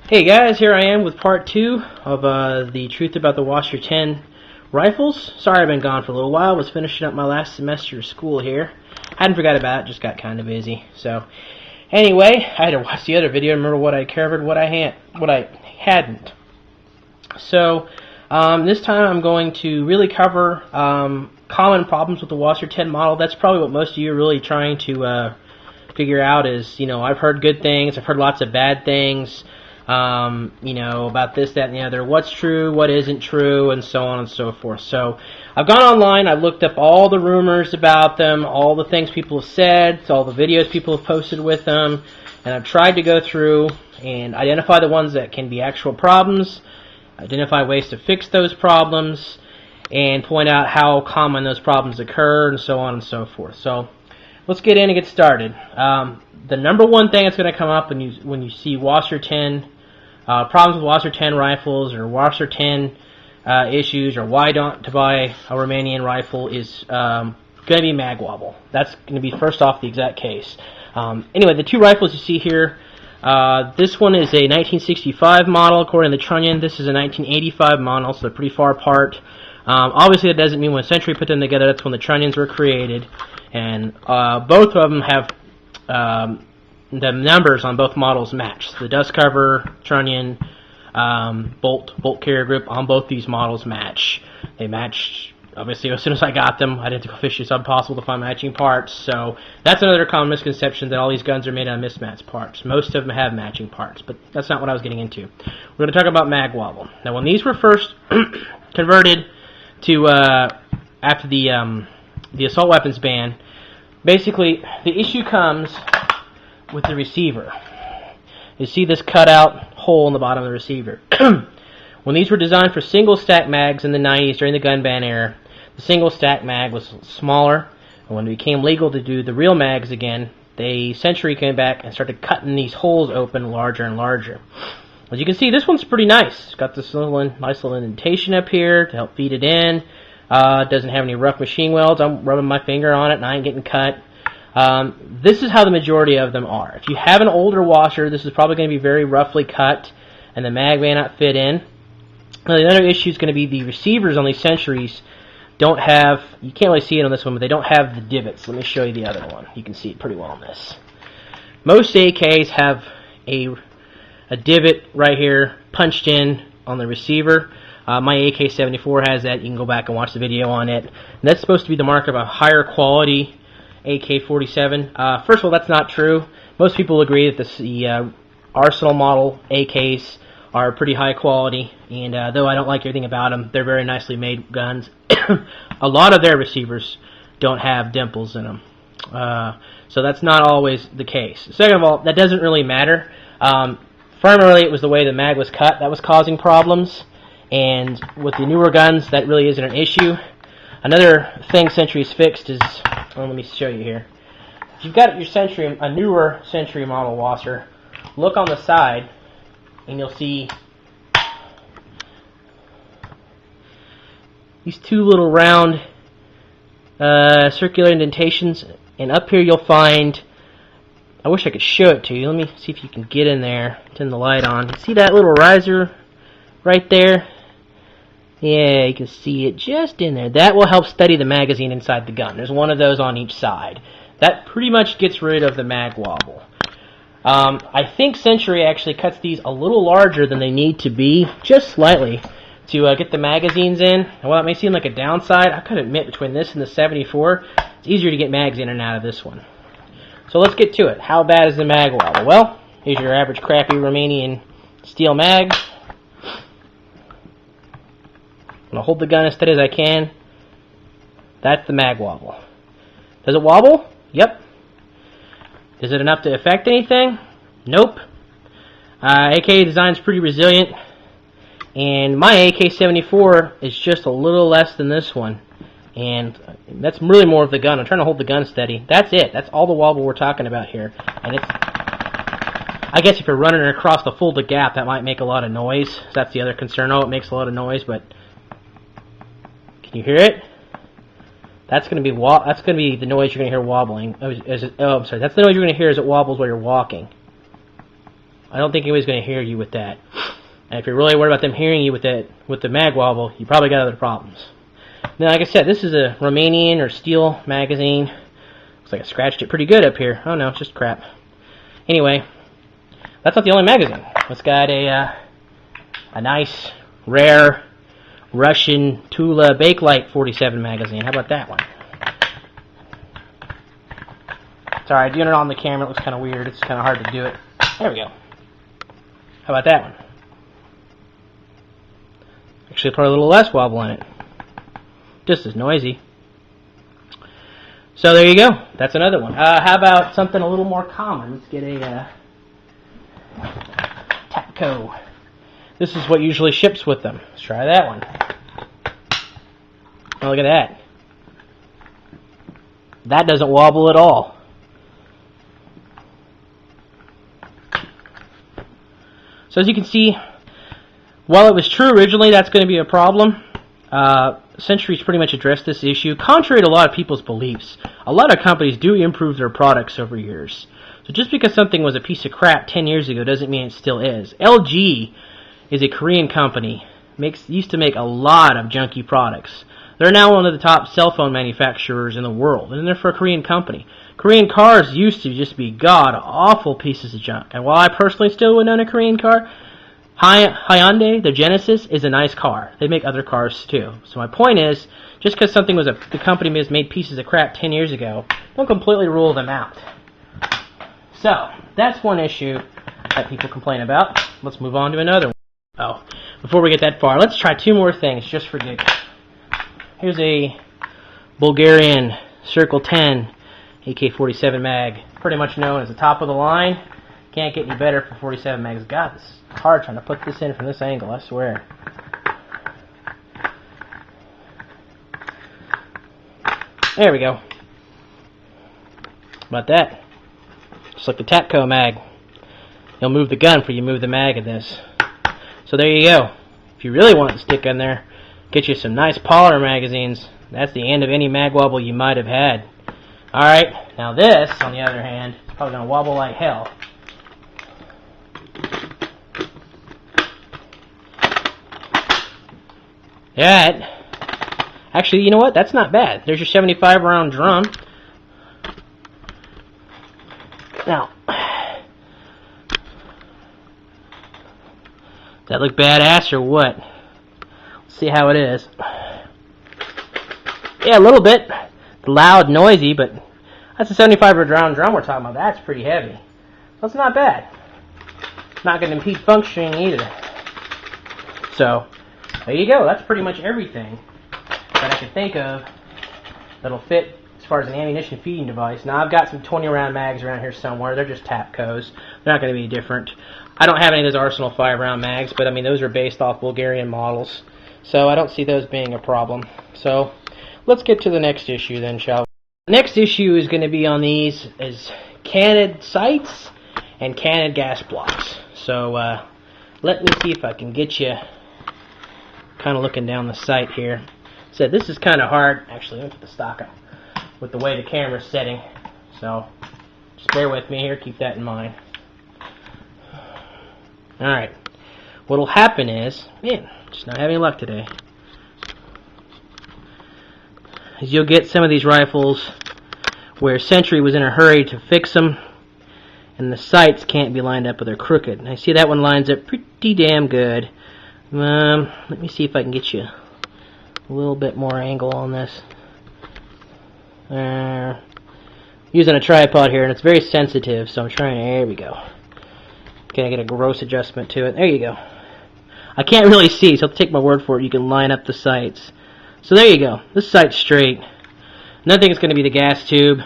Hey guys, here I am with part 2 of the truth about the Washer 10 rifles. Sorry I've been gone for a little while. Was finishing up my last semester of school here. Hadn't forgot about it, just got kind of busy. So anyway, I had to watch the other video and remember what I covered, what I hadn't. So this time I'm going to really cover common problems with the Washer 10 model. That's probably what most of you are really trying to figure out is, you know, I've heard good things, I've heard lots of bad things. You know, about this, that, and the other, what's true, what isn't true, and so on and so forth. So I've gone online, I've looked up all the rumors about them, all the things people have said, all the videos people have posted with them, and I've tried to go through and identify the ones that can be actual problems, identify ways to fix those problems, and point out how common those problems occur, and so on and so forth. So let's get in and get started. The number one thing that's going to come up when you see Washer 10 problems with Washer 10 rifles or Washer 10 issues or why not to buy a Romanian rifle is going to be mag wobble. That's going to be first off the exact case. Anyway, the two rifles you see here, this one is a 1965 model according to Trunnion. This is a 1985 model, so they're pretty far apart. Obviously, that doesn't mean when Century put them together, that's when the Trunnions were created. And both of them have the numbers on both models match. The dust cover, trunnion, bolt carrier grip on both these models match. They matched, obviously, as soon as I got them. Identical fish, it's impossible to find matching parts. So that's another common misconception, that all these guns are made out of mismatched parts. Most of them have matching parts, but that's not what I was getting into. We're going to talk about mag wobble. Now, when these were first converted to after the assault weapons ban, basically the issue comes with the receiver. You see this cutout hole in the bottom of the receiver. When these were designed for single stack mags in the 90s during the gun ban era, the single stack mag was smaller, and when it became legal to do the real mags again, Century came back and started cutting these holes open larger and larger. As you can see, this one's pretty nice. It's got this nice little indentation up here to help feed it in. It doesn't have any rough machine welds. I'm rubbing my finger on it and I ain't getting cut. This is how the majority of them are. If you have an older washer, this is probably going to be very roughly cut and the mag may not fit in. Now, the other issue is going to be the receivers on these Centuries don't have, you can't really see it on this one, but they don't have the divots. Let me show you the other one. You can see it pretty well on this. Most AKs have a divot right here punched in on the receiver. My AK-74 has that. You can go back and watch the video on it. And that's supposed to be the mark of a higher quality AK-47. First of all, that's not true. Most people agree that the Arsenal model AKs are pretty high quality, and though I don't like everything about them, they're very nicely made guns. A lot of their receivers don't have dimples in them, so that's not always the case. Second of all, that doesn't really matter. Primarily, it was the way the mag was cut that was causing problems, and with the newer guns, that really isn't an issue. Another thing Century's fixed is, well, let me show you here. If you've got your Century, a newer Century model washer, look on the side, and you'll see these two little round circular indentations, and up here you'll find, I wish I could show it to you. Let me see if you can get in there, turn the light on. See that little riser right there? Yeah, you can see it just in there. That will help steady the magazine inside the gun. There's one of those on each side. That pretty much gets rid of the mag wobble. I think Century actually cuts these a little larger than they need to be, just slightly, to get the magazines in. And while it may seem like a downside, I could admit between this and the 74, it's easier to get mags in and out of this one. So let's get to it. How bad is the mag wobble? Well, here's your average crappy Romanian steel mag. I'm going to hold the gun as steady as I can. That's the mag wobble. Does it wobble? Yep. Is it enough to affect anything? Nope. AK design's pretty resilient, and my AK-74 is just a little less than this one, and that's really more of the gun. I'm trying to hold the gun steady. That's it. That's all the wobble we're talking about here. And it's, I guess if you're running across the Fulda Gap, that might make a lot of noise. That's the other concern. Oh, it makes a lot of noise, but can you hear it? That's going to be the noise you're going to hear wobbling. I'm sorry. That's the noise you're going to hear as it wobbles while you're walking. I don't think anybody's going to hear you with that. And if you're really worried about them hearing you with the mag wobble, you probably got other problems. Now, like I said, this is a Romanian or steel magazine. Looks like I scratched it pretty good up here. Oh no, it's just crap. Anyway, that's not the only magazine. It's got a nice, rare Russian Tula Bakelite 47 magazine. How about that one? Sorry, doing it on the camera, it looks kind of weird. It's kind of hard to do it. There we go. How about that one? Actually, probably a little less wobble in it. Just as noisy. So there you go. That's another one. How about something a little more common? Let's get a Tapco. This is what usually ships with them. Let's try that one. Oh, look at that. That doesn't wobble at all. So as you can see, while it was true originally that's going to be a problem, Century's pretty much addressed this issue. Contrary to a lot of people's beliefs, a lot of companies do improve their products over years. So just because something was a piece of crap 10 years ago doesn't mean it still is. LG is a Korean company. Used to make a lot of junky products. They're now one of the top cell phone manufacturers in the world, and they're for a Korean company. Korean cars used to just be god-awful pieces of junk. And while I personally still would own a Korean car, Hyundai, the Genesis, is a nice car. They make other cars too. So my point is, just because something was the company was made pieces of crap 10 years ago, don't completely rule them out. So that's one issue that people complain about. Let's move on to another one. Oh, before we get that far, let's try two more things just for giggles. Here's a Bulgarian Circle 10 AK-47 mag, pretty much known as the top of the line. Can't get any better for 47 mags. God, this is hard trying to put this in from this angle, I swear. There we go. How about that? Just like the Tapco mag. You'll move the gun before you move the mag in this. So there you go. If you really want to stick in there, get you some nice Polar magazines. That's the end of any mag wobble you might have had. Alright, now this, on the other hand, is probably going to wobble like hell. That, actually, you know what? That's not bad. There's your 75 round drum. Now, does that look badass or what? Let's see how it is. Yeah, a little bit loud, noisy, but that's a 75 round drum we're talking about. That's pretty heavy. That's not bad. Not going to impede functioning either. So, there you go. That's pretty much everything that I can think of that'll fit as far as an ammunition feeding device. Now, I've got some 20 round mags around here somewhere. They're just Tapcos. They're not going to be different. I don't have any of those Arsenal 5 round mags, but I mean, those are based off Bulgarian models. So, I don't see those being a problem. So, let's get to the next issue then, shall we? The next issue is going to be on these is canid sights and canid gas blocks. So, let me see if I can get you kind of looking down the sight here. So this is kind of hard. Actually, let me put the stock up with the way the camera's setting. So just bear with me here. Keep that in mind. Alright. What'll happen is, man, just not having luck today, is you'll get some of these rifles where Century was in a hurry to fix them, and the sights can't be lined up, or they're crooked. And I see that one lines up pretty damn good. Let me see if I can get you a little bit more angle on this. Using a tripod here, and it's very sensitive, so I'm trying to, there we go. Can I get a gross adjustment to it? There you go. I can't really see, so take my word for it. You can line up the sights. So there you go. This sight's straight. Another thing is going to be the gas tube.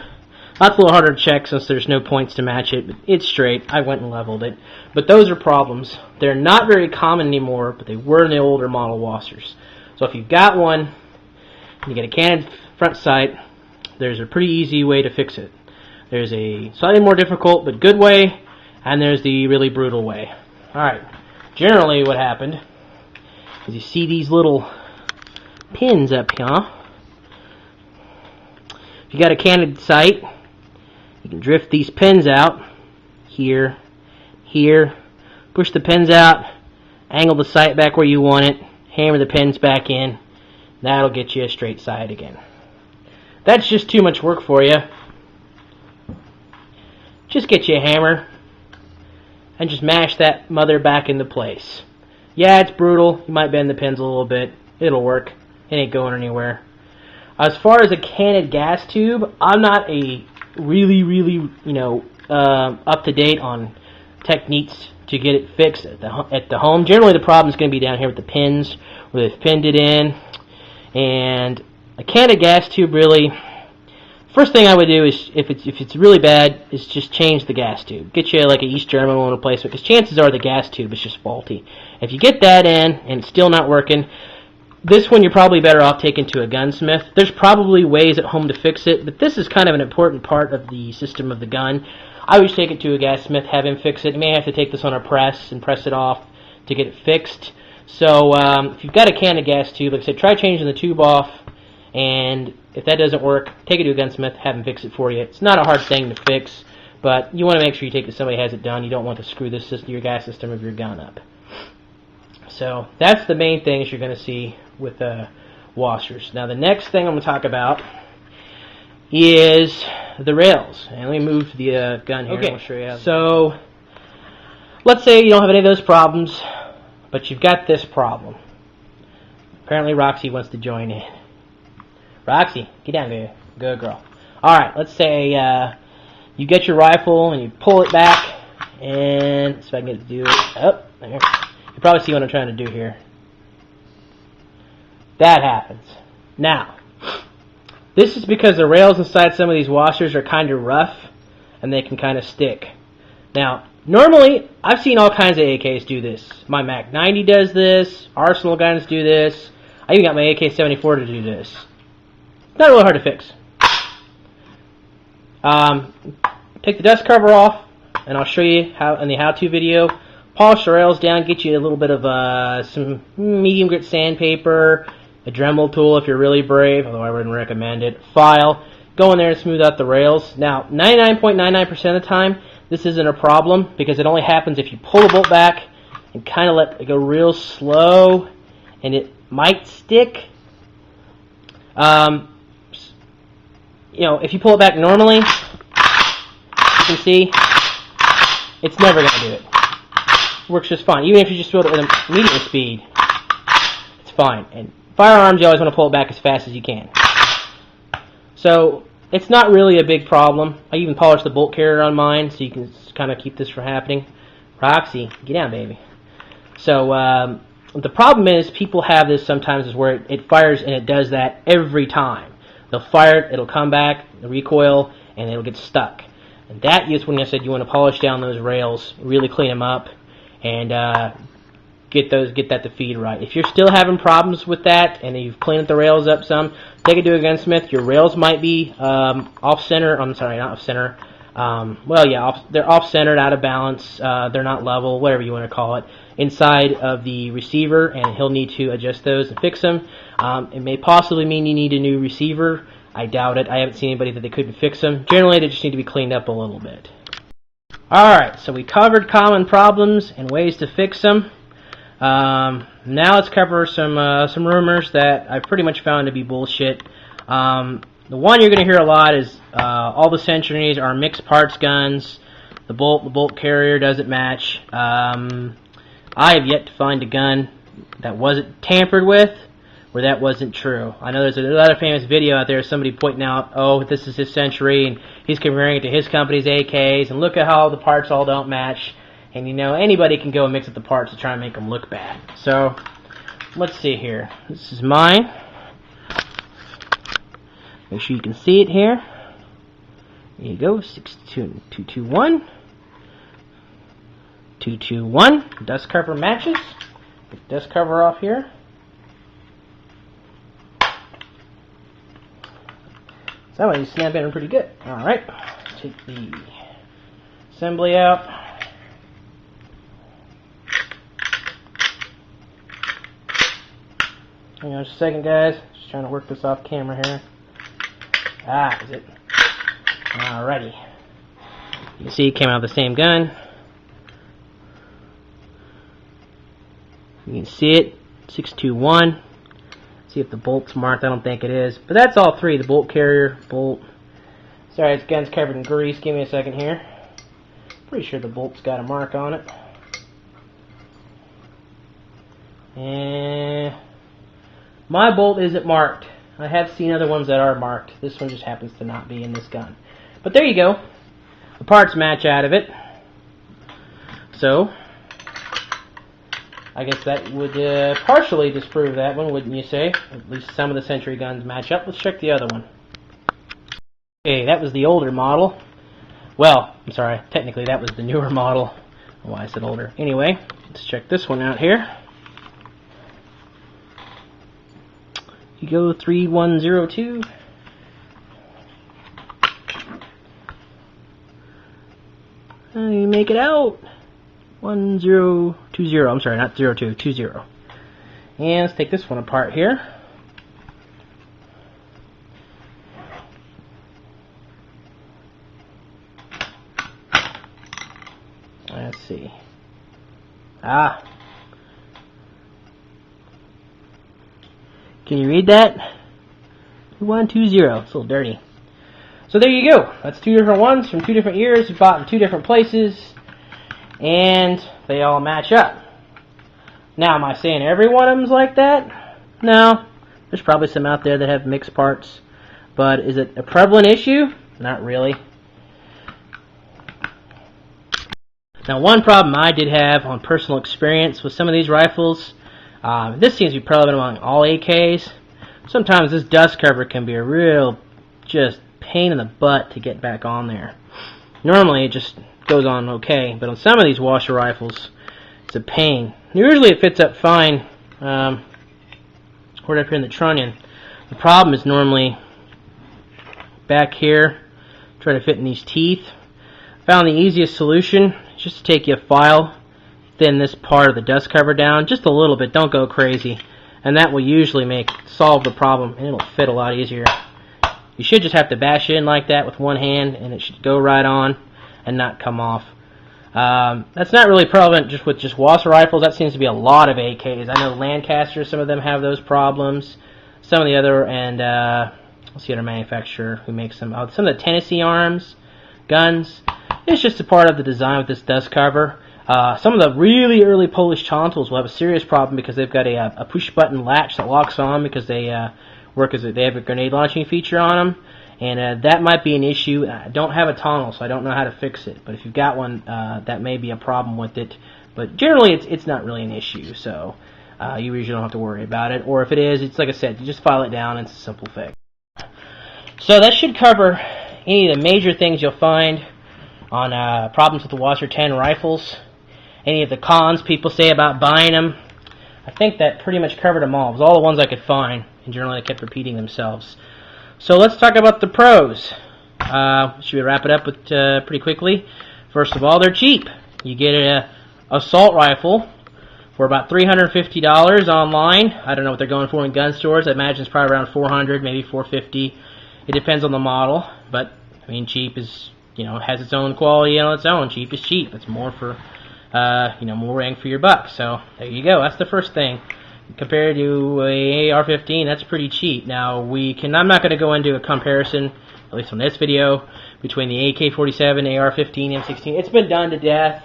That's a little harder to check since there's no points to match it, but it's straight. I went and leveled it. But those are problems. They're not very common anymore, but they were in the older model Wassers. So if you've got one, and you get a canid front sight, there's a pretty easy way to fix it. There's a slightly more difficult but good way, and there's the really brutal way. Alright, generally what happened is you see these little pins up here. If you got a canid sight, you can drift these pins out here, here, push the pins out, angle the sight back where you want it, hammer the pins back in. That'll get you a straight sight again. That's just too much work for you. Just get you a hammer and just mash that mother back into place. Yeah, it's brutal. You might bend the pins a little bit. It'll work. It ain't going anywhere. As far as a canted gas tube, I'm not a really, up to date on techniques to get it fixed at the home. Generally, the problem is going to be down here with the pins, where they've pinned it in. And a canted gas tube, really, first thing I would do is, if it's really bad, is just change the gas tube. Get you like an East German one replacement, because chances are the gas tube is just faulty. If you get that in and it's still not working, this one you're probably better off taking to a gunsmith. There's probably ways at home to fix it, but this is kind of an important part of the system of the gun. I always take it to a gas smith, have him fix it. You may have to take this on a press and press it off to get it fixed. So if you've got a can of gas tube, like I said, try changing the tube off, and if that doesn't work, take it to a gunsmith, have him fix it for you. It's not a hard thing to fix, but you want to make sure you take it to somebody who has it done. You don't want to screw this system, your gas system of your gun up. So that's the main things you're going to see with washers. Now the next thing I'm going to talk about is the rails. And let me move the gun here. Okay. I'll show you. So let's say you don't have any of those problems, but you've got this problem. Apparently Roxy wants to join in. Roxy, get down there. Good girl. Alright, let's say you get your rifle and you pull it back, and see if I can get it to do it. Oh, there. You probably see what I'm trying to do here. That happens. Now, this is because the rails inside some of these washers are kind of rough, and they can kind of stick. Now, normally, I've seen all kinds of AKs do this. My Mac 90 does this. Arsenal guns do this. I even got my AK-74 to do this. Not really hard to fix. Take the dust cover off, and I'll show you how in the how-to video. Polish the rails down, get you a little bit of some medium grit sandpaper, a Dremel tool if you're really brave, although I wouldn't recommend it. File. Go in there and smooth out the rails. Now, 99.99% of the time, this isn't a problem because it only happens if you pull the bolt back and kind of let it go real slow, and it might stick. If you pull it back normally, you can see it's never going to do it. It works just fine. Even if you just fill it with a medium speed, it's fine. And firearms, you always want to pull it back as fast as you can. So it's not really a big problem. I even polished the bolt carrier on mine so you can kind of keep this from happening. Roxy, get down, baby. So the problem is people have this sometimes is where it fires and it does that every time. They'll fire it, it'll come back, the recoil, and it'll get stuck. And that is when I said you want to polish down those rails, really clean them up, and get that to feed right. If you're still having problems with that and you've cleaned the rails up some, take it to a gunsmith. Your rails might be off center. I'm sorry, not off center. They're off centered, out of balance. They're not level, whatever you want to call it, inside of the receiver, and he'll need to adjust those and fix them. It may possibly mean you need a new receiver. I doubt it. I haven't seen anybody that they couldn't fix them. Generally, they just need to be cleaned up a little bit. Alright, so we covered common problems and ways to fix them. Now let's cover some rumors that I've pretty much found to be bullshit. The one you're going to hear a lot is all the Centuries are mixed parts guns. The bolt carrier doesn't match. I have yet to find a gun that wasn't tampered with where that wasn't true. I know there's another famous video out there, somebody pointing out, oh, this is his Century, and he's comparing it to his company's AKs, and look at how the parts all don't match. And anybody can go and mix up the parts to try and make them look bad. So, let's see here. This is mine. Make sure you can see it here. There you go, 221. 221. Dust cover matches. Get the dust cover off here. So that way you snap in pretty good. Alright, take the assembly out. Hang on just a second, guys. Just trying to work this off camera here. Is it? Alrighty. You can see it came out of the same gun. You can see it, 621. See if the bolt's marked. I don't think it is, but that's all three: the bolt carrier, bolt. Sorry, this gun's covered in grease. Give me a second here. Pretty sure the bolt's got a mark on it. And my bolt isn't marked. I have seen other ones that are marked. This one just happens to not be in this gun. But there you go. The parts match out of it. So, I guess that would partially disprove that one, wouldn't you say? At least some of the Century guns match up. Let's check the other one. Okay, that was the older model. Well, I'm sorry, technically that was the newer model. I don't know why I said older. Anyway, let's check this one out here. You go 3102. You make it out. 1020. I'm sorry, not 02, 20. And let's take this one apart here. Let's see. Can you read that? 120. It's a little dirty. So there you go. That's two different ones from two different years, bought in two different places, and they all match up. Now, am I saying every one of them's like that? No. There's probably some out there that have mixed parts. But is it a prevalent issue? Not really. Now, one problem I did have on personal experience with some of these rifles, this seems to be prevalent among all AKs. Sometimes this dust cover can be a real just pain in the butt to get back on there. Normally it just goes on okay, but on some of these washer rifles it's a pain. Usually it fits up fine right up here in the trunnion. The problem is normally back here, trying to fit in these teeth. Found the easiest solution is just to take you a file, thin this part of the dust cover down just a little bit, don't go crazy, and that will usually solve the problem, and it'll fit a lot easier. You should just have to bash it in like that with one hand, and it should go right on and not come off. That's not really prevalent just with washer rifles. That seems to be a lot of AKs. I know Lancaster, some of them have those problems. Some of the other, and what's the other manufacturer who makes them? Some of the Tennessee Arms guns. It's just a part of the design with this dust cover. Some of the really early Polish Chontals will have a serious problem because they've got a push-button latch that locks on because they they have a grenade launching feature on them, and that might be an issue. I don't have a tonneau, so I don't know how to fix it. But if you've got one, that may be a problem with it. But generally, it's not really an issue, so you usually don't have to worry about it. Or if it is, it's like I said, you just file it down. And it's a simple fix. So that should cover any of the major things you'll find on problems with the Washer 10 rifles. Any of the cons people say about buying them. I think that pretty much covered them all. It was all the ones I could find, and generally they kept repeating themselves. So let's talk about the pros. Should we wrap it up with pretty quickly? First of all, they're cheap. You get an assault rifle for about $350 online. I don't know what they're going for in gun stores. I imagine it's probably around $400, maybe $450. It depends on the model, but I mean, cheap is, has its own quality on its own. Cheap is cheap. It's more for more bang for your buck. So there you go. That's the first thing. Compared to a AR-15, that's pretty cheap. Now I'm not going to go into a comparison, at least on this video, between the AK-47, AR-15, M16. It's been done to death,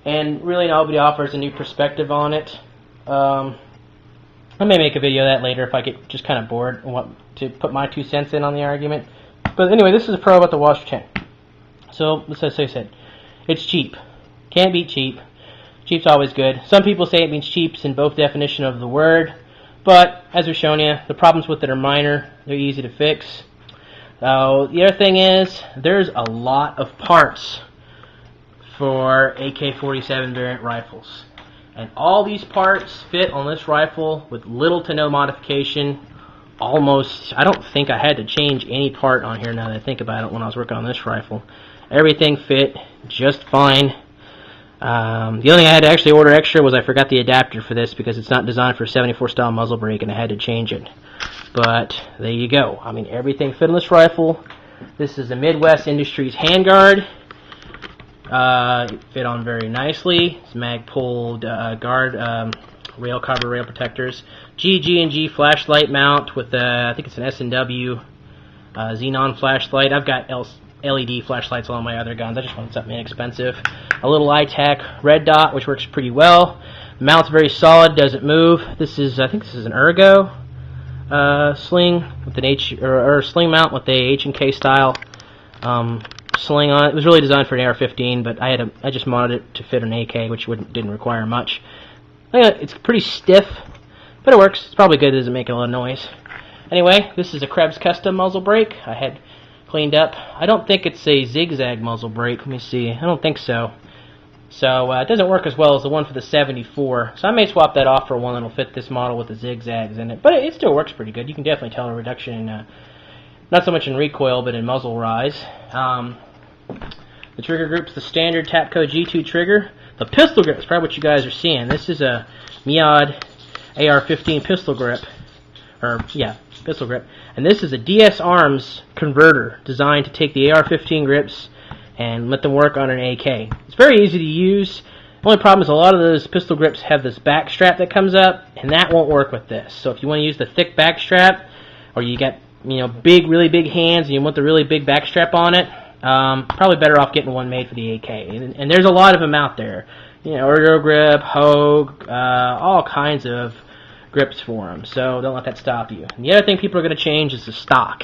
and really nobody offers a new perspective on it. I may make a video of that later if I get just kind of bored and want to put my 2 cents in on the argument. But anyway, this is a pro about the Washer 10. So, as I said, it's cheap. Can't beat cheap. Cheap's always good. Some people say it means cheap's in both definition of the word, but as we've shown you, the problems with it are minor. They're easy to fix. The other thing is, there's a lot of parts for AK-47 variant rifles, and all these parts fit on this rifle with little to no modification. Almost, I don't think I had to change any part on here now that I think about it when I was working on this rifle. Everything fit just fine. The only thing I had to actually order extra was I forgot the adapter for this because it's not designed for a 74 style muzzle brake, and I had to change it. But there you go. I mean, everything fit on this rifle. This is the Midwest Industries handguard. It fit on very nicely. It's mag-pulled guard rail cover, rail protectors. G&G flashlight mount with I think it's an S&W xenon flashlight. I've got LED flashlights on my other guns. I just wanted something inexpensive. A little iTac red dot, which works pretty well. The mount's very solid, doesn't move. This is, I think this is an Ergo sling with an sling mount with a H&K style sling on it. It was really designed for an AR-15, but I just modded it to fit an AK, which didn't require much. It's pretty stiff, but it works. It's probably good. It doesn't make a lot of noise. Anyway, this is a Krebs custom muzzle brake. I had cleaned up. I don't think it's a zigzag muzzle brake. Let me see. I don't think so. So it doesn't work as well as the one for the 74. So I may swap that off for one that'll fit this model with the zigzags in it. But it still works pretty good. You can definitely tell a reduction in, not so much in recoil, but in muzzle rise. The trigger group's the standard Tapco G2 trigger. The pistol grip is probably what you guys are seeing. This is a Meod AR-15 pistol grip. Pistol grip. And this is a DS Arms converter designed to take the AR-15 grips and let them work on an AK. It's very easy to use. The only problem is a lot of those pistol grips have this back strap that comes up, and that won't work with this. So if you want to use the thick back strap, or you got really big hands and you want the really big back strap on it, probably better off getting one made for the AK. And there's a lot of them out there. Ergo Grip, Hogue, all kinds of grips for them. So don't let that stop you. And the other thing people are going to change is the stock.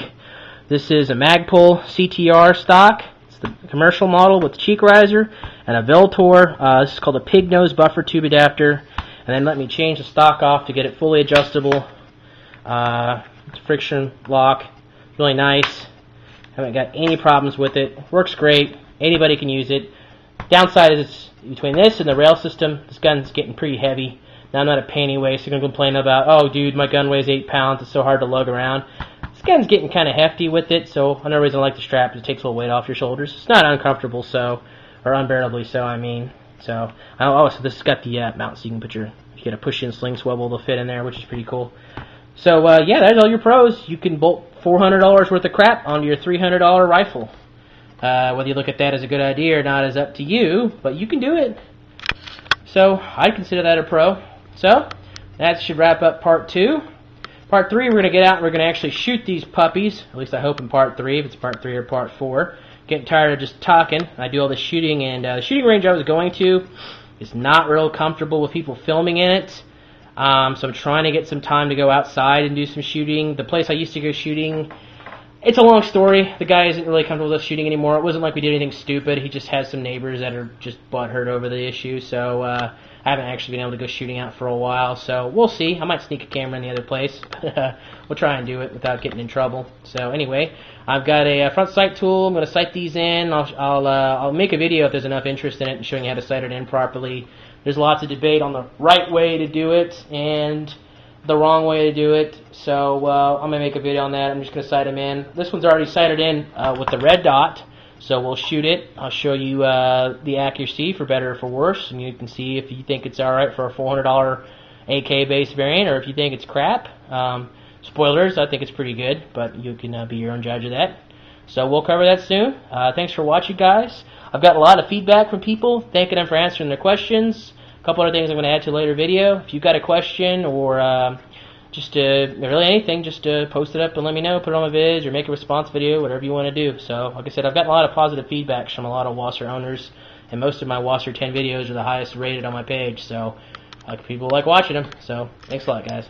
This is a Magpul CTR stock. It's the commercial model with the cheek riser and a Veltor. This is called a pig nose buffer tube adapter. And then let me change the stock off to get it fully adjustable. It's friction lock. Really nice. Haven't got any problems with it. Works great. Anybody can use it. Downside is between this and the rail system, this gun's getting pretty heavy. Now I'm not a pain anyway, so you're going to complain about, oh dude, my gun weighs 8 pounds, it's so hard to lug around. This gun's getting kind of hefty with it, so another reason I like the strap is it takes a little weight off your shoulders. It's not uncomfortable, or unbearably so, I mean. So this has got the mount, so you can get a push-in sling swivel to fit in there, which is pretty cool. So yeah, that's all your pros. You can bolt $400 worth of crap onto your $300 rifle. Whether you look at that as a good idea or not is up to you, but you can do it. So I'd consider that a pro. So that should wrap up part 2. Part 3, we're going to get out and we're going to actually shoot these puppies. At least I hope in part 3, if it's part 3 or part 4. Getting tired of just talking. I do all the shooting, and the shooting range I was going to is not real comfortable with people filming in it. So I'm trying to get some time to go outside and do some shooting. The place I used to go shooting, it's a long story. The guy isn't really comfortable with us shooting anymore. It wasn't like we did anything stupid. He just has some neighbors that are just butthurt over the issue. So I haven't actually been able to go shooting out for a while. So we'll see. I might sneak a camera in the other place. We'll try and do it without getting in trouble. So anyway, I've got a front sight tool. I'm going to sight these in. I'll make a video if there's enough interest in it and showing you how to sight it in properly. There's lots of debate on the right way to do it and the wrong way to do it. So I'm going to make a video on that. I'm just going to sight them in. This one's already sighted in with the red dot. So we'll shoot it. I'll show you the accuracy for better or for worse. And you can see if you think it's alright for a $400 AK base variant or if you think it's crap. Spoilers, I think it's pretty good. But you can be your own judge of that. So we'll cover that soon. Thanks for watching, guys. I've got a lot of feedback from people, thanking them for answering their questions. A couple other things I'm going to add to a later video. If you've got a question or just really anything, just post it up and let me know. Put it on my vids or make a response video, whatever you want to do. So, like I said, I've gotten a lot of positive feedback from a lot of Wasser owners, and most of my Wasser 10 videos are the highest rated on my page. So, people like watching them. So, thanks a lot, guys.